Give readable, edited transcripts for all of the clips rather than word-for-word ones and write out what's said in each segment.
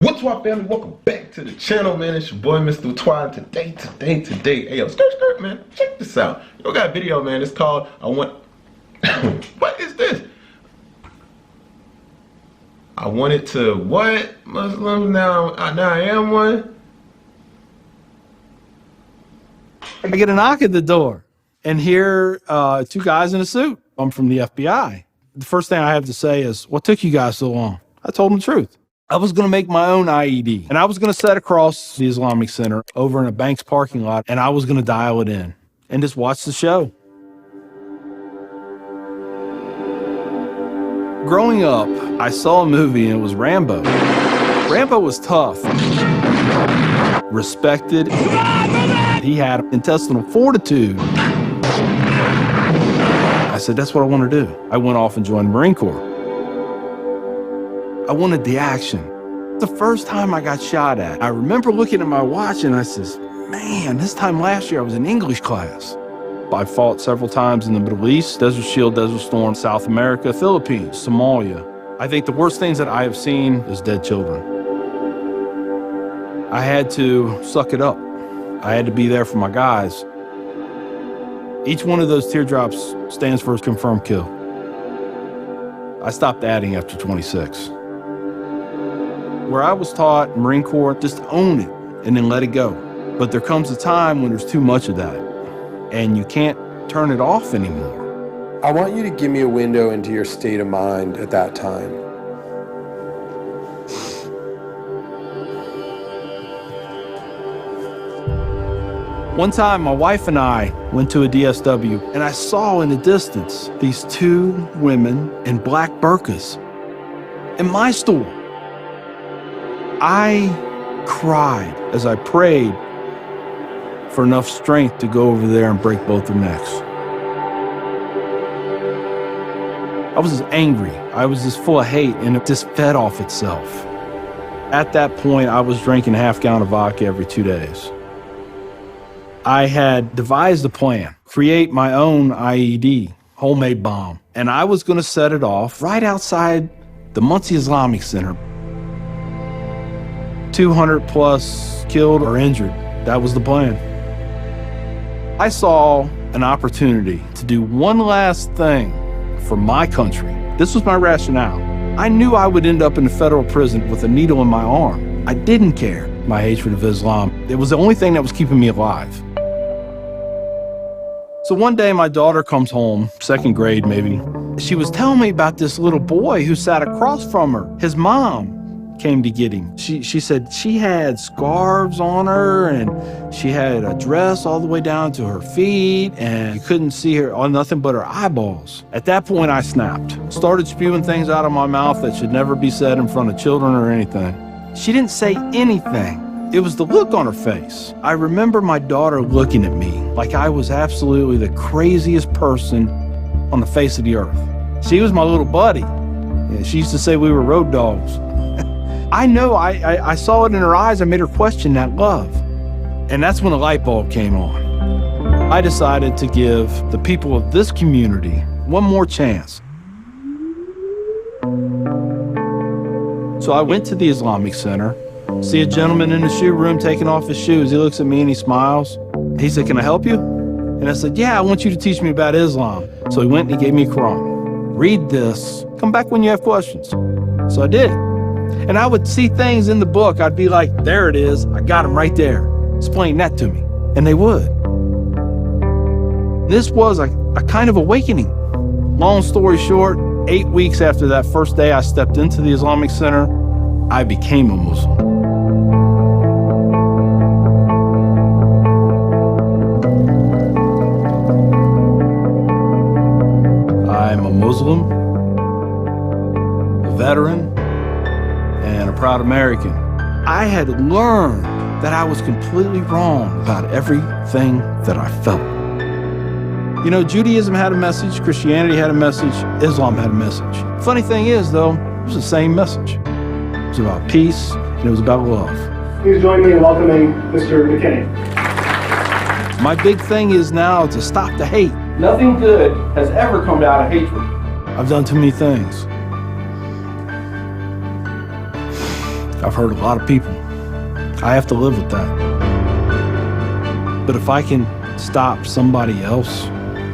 Whaatwaa family, welcome back to the channel, man. It's your boy, Mr. Whaatwaa. Today. Hey, yo, skirt, man. Check this out. Yo, got a video, man. It's called, what is this? I wanted to, what? Muslims, now I am one? I get a knock at the door, and here, two guys in a suit. I'm from the FBI. The first thing I have to say is, what took you guys so long? I told them the truth. I was going to make my own IED, and I was going to set across the Islamic Center over in a bank's parking lot, and I was going to dial it in and just watch the show. Growing up, I saw a movie, and it was Rambo. Rambo was tough, respected. He had intestinal fortitude. I said, that's what I want to do. I went off and joined the Marine Corps. I wanted the action. The first time I got shot at, I remember looking at my watch and I says, man, this time last year I was in English class. I fought several times in the Middle East, Desert Shield, Desert Storm, South America, Philippines, Somalia. I think the worst things that I have seen is dead children. I had to suck it up. I had to be there for my guys. Each one of those teardrops stands for a confirmed kill. I stopped adding after 26. Where I was taught, Marine Corps, just own it and then let it go. But there comes a time when there's too much of that and you can't turn it off anymore. I want you to give me a window into your state of mind at that time. One time, my wife and I went to a DSW, and I saw in the distance these two women in black burqas in my store. I cried as I prayed for enough strength to go over there and break both their necks. I was just angry. I was just full of hate, and it just fed off itself. At that point, I was drinking a half-gallon of vodka every 2 days. I had devised a plan, create my own IED, homemade bomb, and I was going to set it off right outside the Muncie Islamic Center. 200 plus killed or injured. That was the plan. I saw an opportunity to do one last thing for my country. This was my rationale. I knew I would end up in a federal prison with a needle in my arm. I didn't care. My hatred of Islam, it was the only thing that was keeping me alive. So one day my daughter comes home, second grade maybe. She was telling me about this little boy who sat across from her. His mom came to get him. She said she had scarves on her and she had a dress all the way down to her feet and you couldn't see her on nothing but her eyeballs. At that point I snapped, started spewing things out of my mouth that should never be said in front of children or anything. She didn't say anything. It was the look on her face. I remember my daughter looking at me like I was absolutely the craziest person on the face of the earth. She was my little buddy. She used to say we were road dogs. I know, I saw it in her eyes. I made her question that love. And that's when a light bulb came on. I decided to give the people of this community one more chance. So I went to the Islamic Center, see a gentleman in the shoe room taking off his shoes. He looks at me and he smiles. He said, can I help you? And I said, yeah, I want you to teach me about Islam. So he went and he gave me a Quran. Read this, come back when you have questions. So I did. And I would see things in the book. I'd be like, there it is. I got them right there. Explain that to me. And they would. This was a kind of awakening. Long story short, 8 weeks after that first day I stepped into the Islamic Center, I became a Muslim. I'm a Muslim, a veteran, and a proud American. I had learned that I was completely wrong about everything that I felt. You know, Judaism had a message, Christianity had a message, Islam had a message. Funny thing is, though, it was the same message. It was about peace, and it was about love. Please join me in welcoming Mr. McKinney. My big thing is now to stop the hate. Nothing good has ever come out of hatred. I've done too many things. I I've hurt a lot of people. I have to live with that. But if I can stop somebody else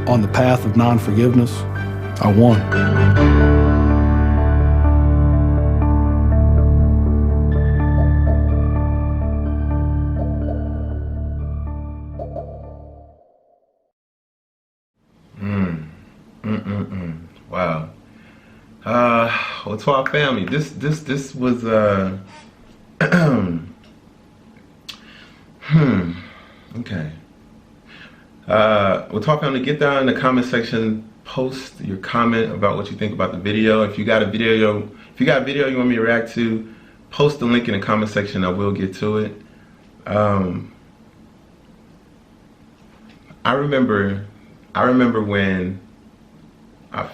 on the path of non-forgiveness, I won. Wow. Whaatwaa family, this was okay. Whaatwaa family, get down in the comment section, post your comment about what you think about the video. If you got a video you want me to react to, post the link in the comment section. I will get to it. I remember when I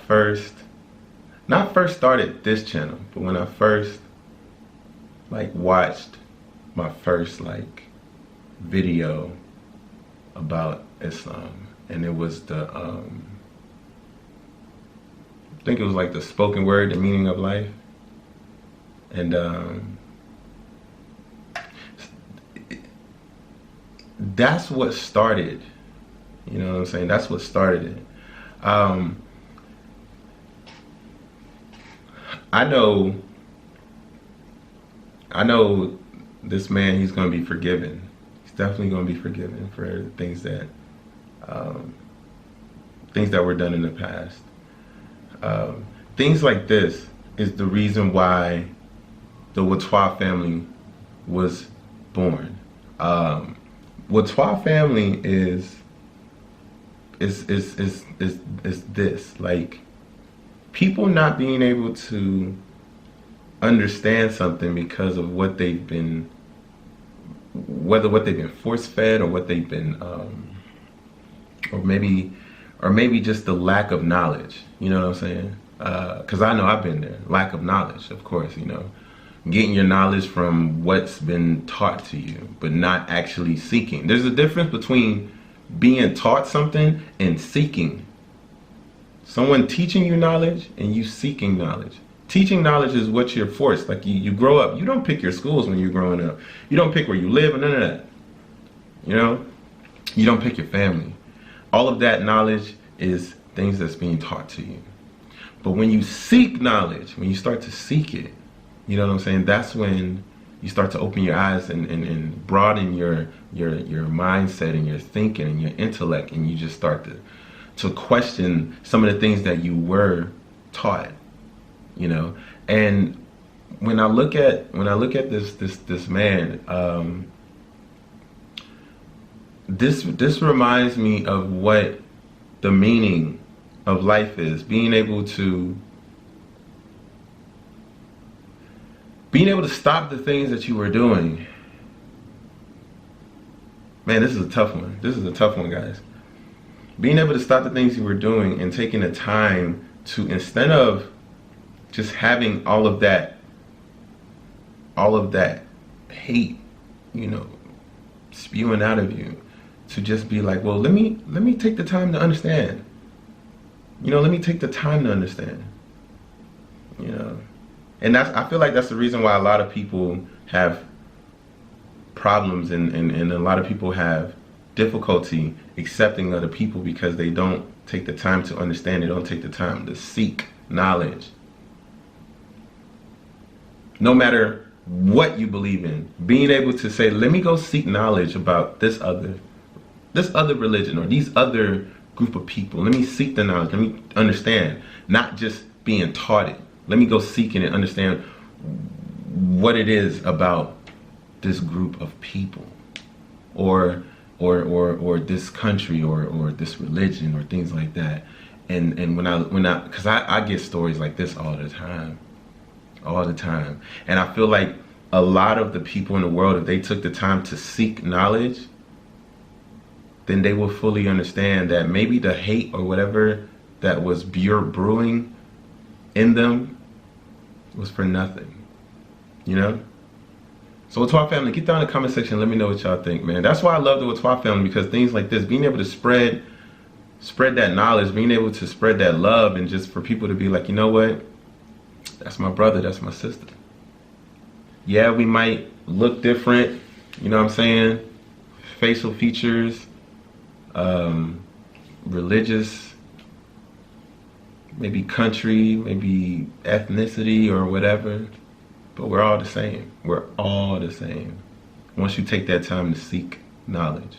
not first started this channel, but when I first watched my first video about Islam, and it was the I think it was the spoken word, the meaning of life, and that's what started. You know what I'm saying? That's what started it. I know this man, he's going to be forgiven. He's definitely going to be forgiven for things that were done in the past. Things like this is the reason why the Whaatwaa family was born. Whaatwaa family is this, people not being able to understand something because of what they've been, whether what they've been force-fed or what they've been, or maybe just the lack of knowledge. You know what I'm saying? Because I know I've been there. Lack of knowledge, of course. You know, getting your knowledge from what's been taught to you, but not actually seeking. There's a difference between being taught something and seeking. Someone teaching you knowledge and you seeking knowledge. Teaching knowledge is what you're forced. You grow up. You don't pick your schools when you're growing up. You don't pick where you live or none of that. You know? You don't pick your family. All of that knowledge is things that's being taught to you. But when you seek knowledge, when you start to seek it, you know what I'm saying? That's when you start to open your eyes and broaden your mindset and your thinking and your intellect, and you just start to question some of the things that you were taught, you know. And when I look at this man, this reminds me of what the meaning of life is. Being able to stop the things that you were doing. Man, this is a tough one. This is a tough one, guys. Being able to stop the things you were doing and taking the time to, instead of just having all of that hate, you know, spewing out of you, to just be like, well, let me take the time to understand. You know, let me take the time to understand. You know. And I feel like that's the reason why a lot of people have problems and a lot of people have difficulty accepting other people, because they don't take the time to understand. They don't take the time to seek knowledge. No matter what you believe in, being able to say, let me go seek knowledge about this other religion or these other group of people. Let me seek the knowledge. Let me understand, not just being taught it. Let me go seek it and understand what it is about this group of people, or this country, or this religion, or things like that. And when I because I get stories like this all the time, and I feel like a lot of the people in the world, if they took the time to seek knowledge, then they will fully understand that maybe the hate or whatever that was brewing in them was for nothing, you know? So Whaatwaa family, get down in the comment section, let me know what y'all think, man. That's why I love the Whaatwaa family, because things like this, being able to spread that knowledge, being able to spread that love, and just for people to be like, you know what? That's my brother, that's my sister. Yeah, we might look different, you know what I'm saying? Facial features, religious, maybe country, maybe ethnicity or whatever. But we're all the same. We're all the same. Once you take that time to seek knowledge.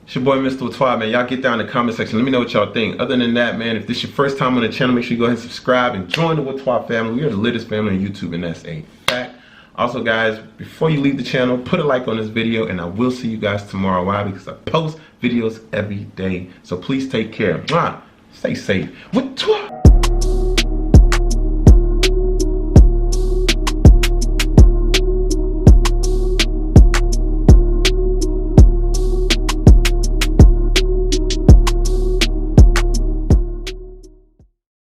It's your boy, Mr. Whaatwaa, man. Y'all get down in the comment section. Let me know what y'all think. Other than that, man, if this is your first time on the channel, make sure you go ahead and subscribe and join the Whaatwaa family. We are the latest family on YouTube, and that's a fact. Also, guys, before you leave the channel, put a like on this video, and I will see you guys tomorrow. Why? Because I post videos every day. So please take care. Mwah. Stay safe. Whaatwaa.